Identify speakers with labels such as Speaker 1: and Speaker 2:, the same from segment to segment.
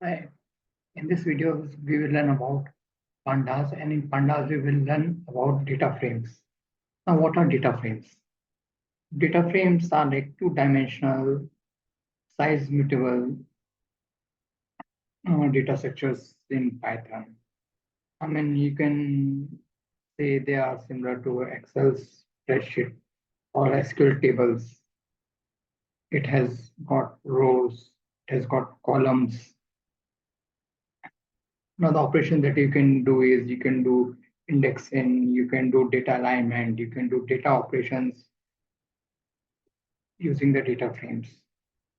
Speaker 1: Hi. In this video, we will learn about pandas, and in pandas, we will learn about data frames. Now, what are data frames? Data frames are like two-dimensional, size mutable data structures in Python. I mean, you can say they are similar to Excel spreadsheet or SQL tables. It has got rows, it has got columns. Now, the operation that you can do is you can do indexing, you can do data alignment, you can do data operations using the data frames.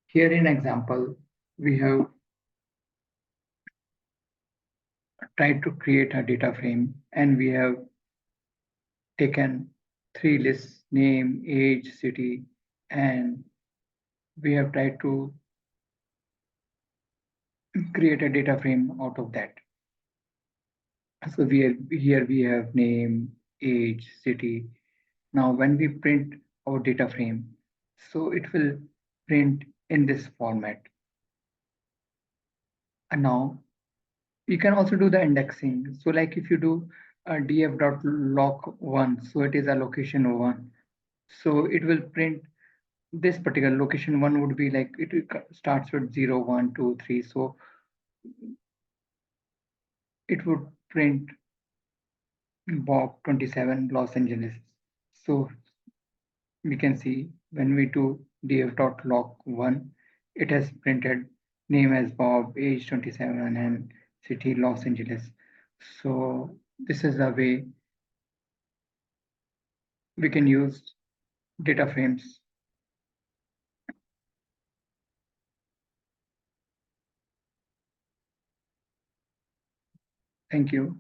Speaker 1: Here in example, we have tried to create a data frame and we have taken three lists: name, age, city, and we have tried to create a data frame out of that. So here we have name, age, city. Now when we print our data frame, so it will print in this format. And now you can also do the indexing. So like if you do a df.lock1, so it is a location 1. So it will print this particular location 1 would be like it starts with 0, 1, 2, 3. So it would print Bob 27 Los Angeles. So we can see when we do df.lock1, it has printed name as Bob, age 27, and city Los Angeles. So this is the way we can use data frames. Thank you.